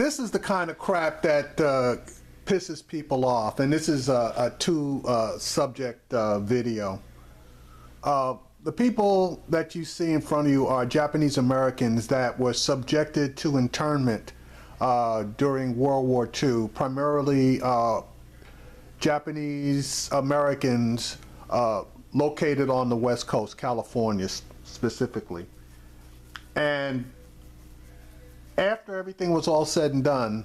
this is the kind of crap that pisses people off, and this is a two-subject video. The people that you see in front of you are Japanese Americans that were subjected to internment during World War II, primarily Japanese Americans located on the West Coast, California specifically. And after everything was all said and done,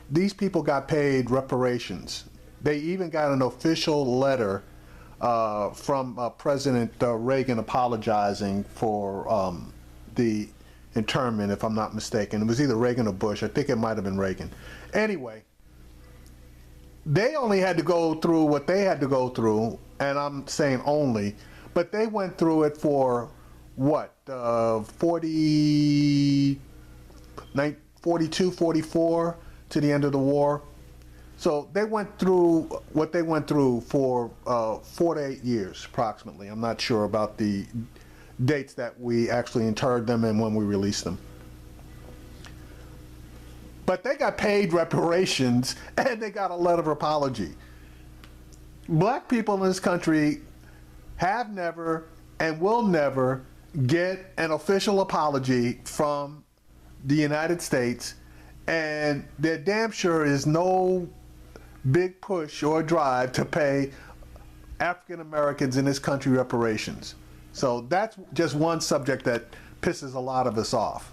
these people got paid reparations. They even got an official letter from President Reagan apologizing for the internment, if I'm not mistaken. It was either Reagan or Bush. I think it might have been Reagan. Anyway, they only had to go through what they had to go through, and I'm saying only, but they went through it for what, 42, 44 to the end of the war. So they went through what they went through for 4 to 8 years, approximately. I'm not sure about the dates that we actually interred them and when we released them. But they got paid reparations and they got a letter of apology. Black people in this country have never and will never get an official apology from the United States, and there damn sure is no big push or drive to pay African Americans in this country reparations. So that's just one subject that pisses a lot of us off.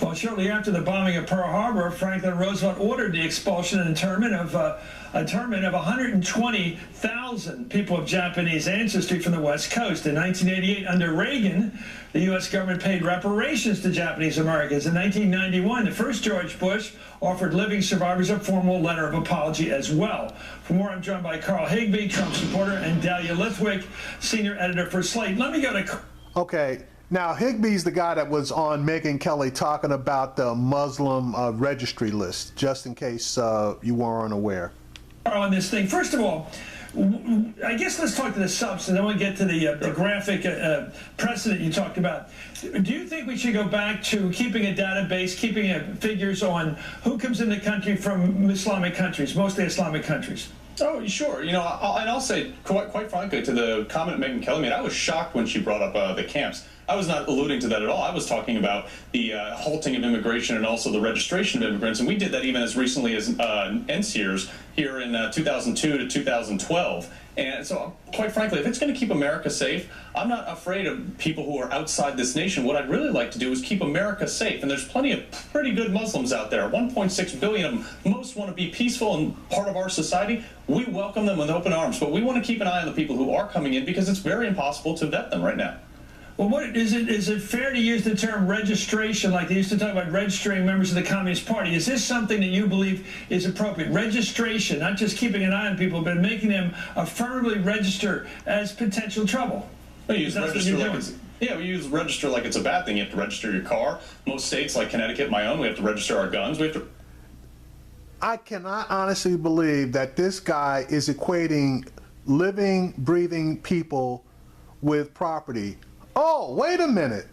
Well, shortly after the bombing of Pearl Harbor, Franklin Roosevelt ordered the expulsion and internment of 120,000 people of Japanese ancestry from the West Coast. In 1988, under Reagan, the U.S. government paid reparations to Japanese Americans. In 1991, the first George Bush offered living survivors a formal letter of apology as well. For more, I'm joined by Carl Higbee, Trump supporter, and Dahlia Lithwick, senior editor for Slate. Let me go to... Okay. Now, Higbee's the guy that was on Megyn Kelly talking about the Muslim registry list, just in case you weren't aware. On this thing, first of all, I guess let's talk to the substance. I want to get to the graphic precedent you talked about. Do you think we should go back to keeping a database, keeping figures on who comes in the country from Islamic countries, mostly Islamic countries? Oh, sure. You know, I'll say, quite frankly, to the comment Megyn Kelly made, I was shocked when she brought up the camps. I was not alluding to that at all. I was talking about the halting of immigration and also the registration of immigrants, and we did that even as recently as NSEERS here in 2002 to 2012. And so, quite frankly, if it's going to keep America safe, I'm not afraid of people who are outside this nation. What I'd really like to do is keep America safe, and there's plenty of pretty good Muslims out there. 1.6 billion of them. Most want to be peaceful and part of our society. We welcome them with open arms, but we want to keep an eye on the people who are coming in because it's very impossible to vet them right now. Well, what is it fair to use the term registration, like they used to talk about registering members of the Communist Party? Is this something that you believe is appropriate? Registration, not just keeping an eye on people, but making them affirmatively register as potential trouble. We use register like it's, yeah, we use register like it's a bad thing. You have to register your car. Most states, like Connecticut, my own, we have to register our guns. We have to. I cannot honestly believe that this guy is equating living, breathing people with property. Oh, wait a minute.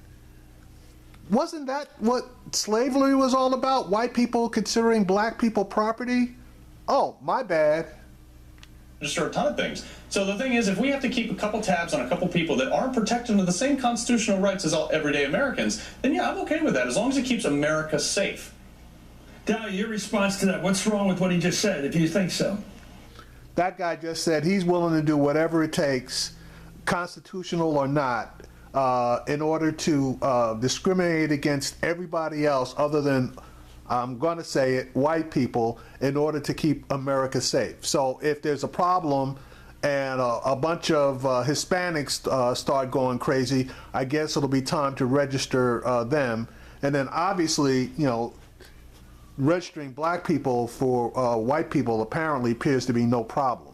Wasn't that what slavery was all about? White people considering black people property? Oh, my bad. Register a ton of things. So the thing is, if we have to keep a couple tabs on a couple people that aren't protected under the same constitutional rights as all everyday Americans, then yeah, I'm okay with that, as long as it keeps America safe. Dahlia, your response to that, what's wrong with what he just said, if you think so? That guy just said he's willing to do whatever it takes, constitutional or not, in order to discriminate against everybody else other than, I'm going to say it, white people, in order to keep America safe. So if there's a problem and a bunch of Hispanics start going crazy, I guess it'll be time to register them. And then obviously, you know, registering black people for white people apparently appears to be no problem.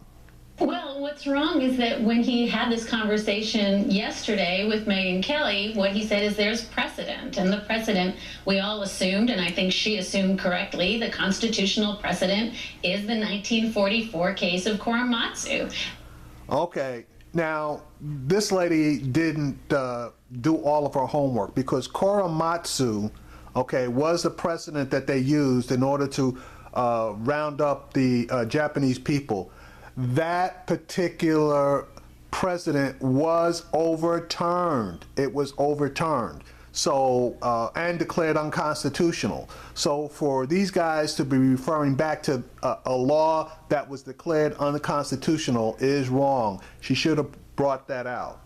Well, what's wrong is that when he had this conversation yesterday with Megyn Kelly, what he said is there's precedent. And the precedent, we all assumed, and I think she assumed correctly, the constitutional precedent is the 1944 case of Korematsu. Okay. Now, this lady didn't do all of her homework, because Korematsu okay, was the precedent that they used in order to round up the Japanese people. That particular precedent was overturned. It was overturned. So, and declared unconstitutional. So for these guys to be referring back to a law that was declared unconstitutional is wrong. She should have brought that out.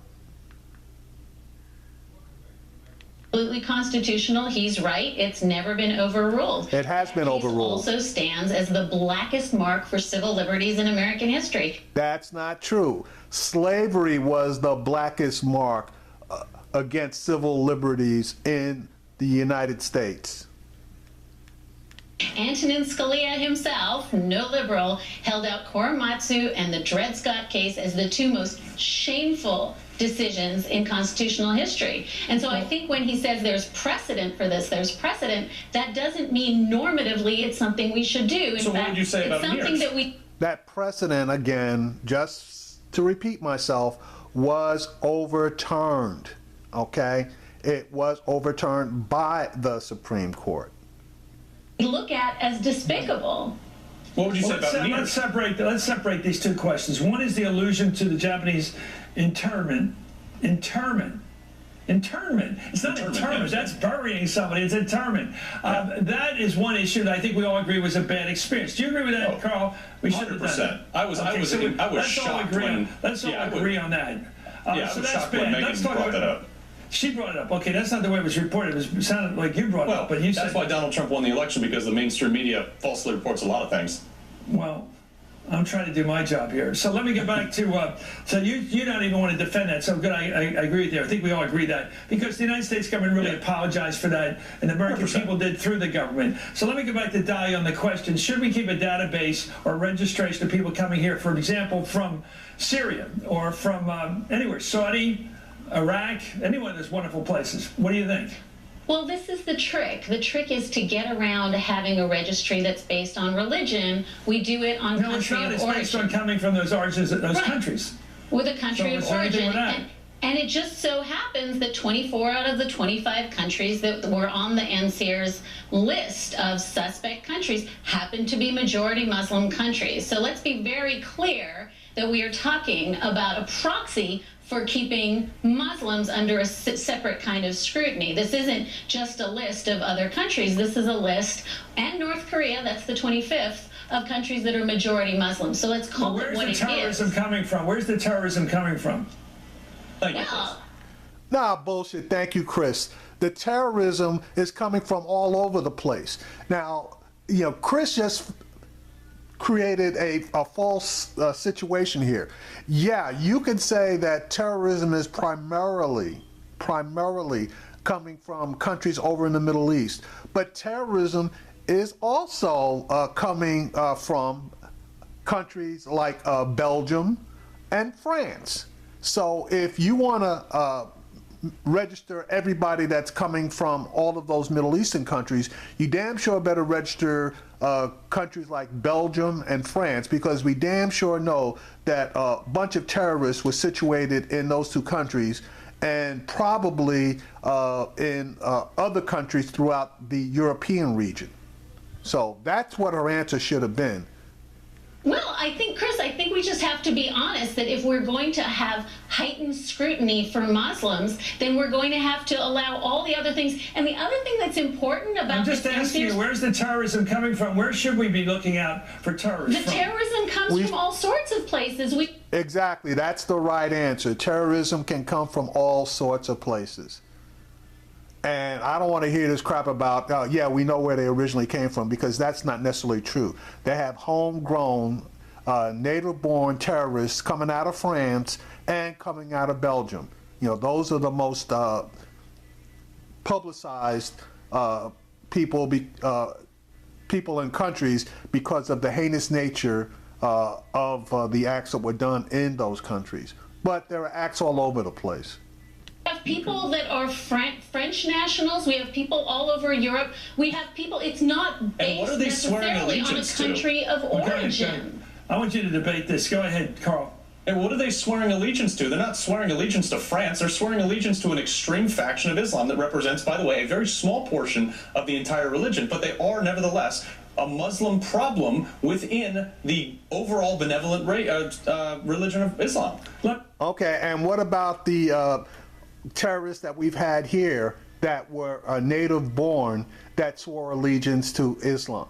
Absolutely constitutional. He's right. It's never been overruled. It has been overruled. Also stands as the blackest mark for civil liberties in American history. That's not true. Slavery was the blackest mark against civil liberties in the United States. Antonin Scalia himself, no liberal, held out Korematsu and the Dred Scott case as the two most shameful decisions in constitutional history. And so I think when he says there's precedent for this, there's precedent, that doesn't mean normatively it's something we should do. In so fact, what would you say about something that we... That precedent, again, just to repeat myself, was overturned, okay? It was overturned by the Supreme Court. look at as despicable. What would you say about let's separate these two questions. One is the allusion to the Japanese internment. Internment. It's not internment. That's burying somebody. It's internment. That is one issue that I think we all agree was a bad experience. Do you agree with that, Carl? We should have done that. I was shocked when. Let's all agree on that. Yeah, so I was that's shocked when bad. Megan brought that up. She brought it up. Okay, that's not the way it was reported. It sounded like you brought it up, but you said that's why Donald Trump won the election, because the mainstream media falsely reports a lot of things. Well, I'm trying to do my job here. So let me get back to, so you don't even want to defend that. So good, I agree with you. I think we all agree that. Because the United States government really apologized for that, and the American 100%. people did through the government. So let me get back to Dahlia on the question, should we keep a database or registration of people coming here, for example, from Syria or from anywhere, Saudi, Iraq, any one of those wonderful places? What do you think? Well, this is the trick. The trick is to get around having a registry that's based on religion. We do it on country of origin. It's based on coming from those origins, those countries. With a country of origin. And it just so happens that 24 out of the 25 countries that were on the NCR's list of suspect countries happen to be majority Muslim countries. So let's be very clear that we are talking about a proxy for keeping Muslims under a separate kind of scrutiny. This isn't just a list of other countries. This is a list, and North Korea, that's the 25th, of countries that are majority Muslim. So let's call it what it is. Where's the terrorism coming from? Where's the terrorism coming from? Thank you, Chris. Nah, bullshit. Thank you, Chris. The terrorism is coming from all over the place. Now, you know, Chris just created a false situation here. Yeah, you can say that terrorism is primarily coming from countries over in the Middle East, but terrorism is also coming from countries like Belgium and France. So if you want to register everybody that's coming from all of those Middle Eastern countries, you damn sure better register countries like Belgium and France, because we damn sure know that a bunch of terrorists were situated in those two countries, and probably in other countries throughout the European region. So that's what her answer should have been. Well, I think, Chris, we just have to be honest that if we're going to have heightened scrutiny for Muslims, then we're going to have to allow all the other things. And the other thing that's important about I'm just asking you, where's the terrorism coming from? Where should we be looking out for terrorism? The terrorism comes from all sorts of places. Exactly, that's the right answer. Terrorism can come from all sorts of places. And I don't want to hear this crap about, yeah, we know where they originally came from, because that's not necessarily true. They have homegrown, native-born terrorists coming out of France and coming out of Belgium. You know, those are the most publicized people in countries because of the heinous nature of the acts that were done in those countries. But there are acts all over the place. We have people that are French nationals. We have people all over Europe. We have people, it's not based necessarily on a country of origin. I want you to debate this. Go ahead, Carl. And what are they swearing allegiance to? They're not swearing allegiance to France. They're swearing allegiance to an extreme faction of Islam that represents, by the way, a very small portion of the entire religion. But they are, nevertheless, a Muslim problem within the overall benevolent religion of Islam. Okay, and what about the terrorists that we've had here that were native born that swore allegiance to Islam,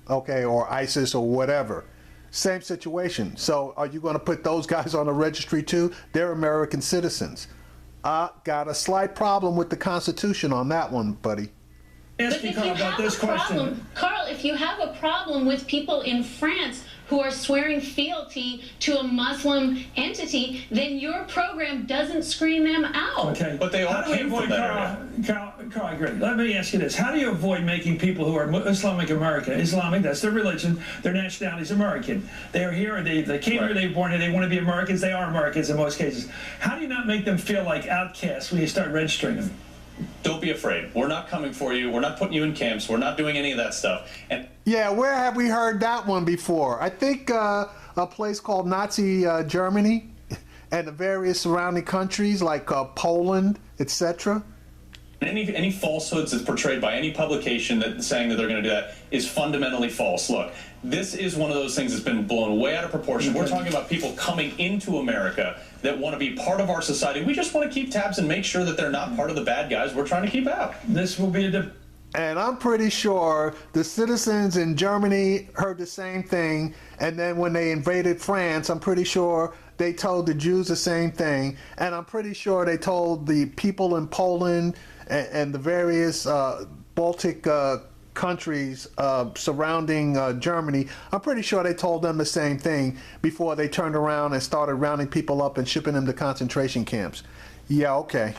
okay, or ISIS or whatever? Same situation. So are you going to put those guys on the registry too? They're American citizens. Got a slight problem with the Constitution on that one, buddy. Ask you, Carl, about this question. Carl, if you have a problem with people in France who are swearing fealty to a Muslim entity, then your program doesn't screen them out. Okay, but they all came from that area. Carl, I agree. Let me ask you this: how do you avoid making people who are Islamic that's their religion, their nationality is American? They are here, they came here, they were born here, they want to be Americans. They are Americans in most cases. How do you not make them feel like outcasts when you start registering them? Don't be afraid. We're not coming for you. We're not putting you in camps. We're not doing any of that stuff. And yeah, where have we heard that one before? I think a place called Nazi Germany and the various surrounding countries like Poland, etc. Any falsehoods that's portrayed by any publication that saying that they're going to do that is fundamentally false. Look, this is one of those things that's been blown way out of proportion. We're talking about people coming into America that want to be part of our society. We just want to keep tabs and make sure that they're not part of the bad guys we're trying to keep out. This will be and I'm pretty sure the citizens in Germany heard the same thing, and then when they invaded France, I'm pretty sure they told the Jews the same thing, and I'm pretty sure they told the people in Poland and the various Baltic countries surrounding Germany. I'm pretty sure they told them the same thing before they turned around and started rounding people up and shipping them to concentration camps. Yeah, okay.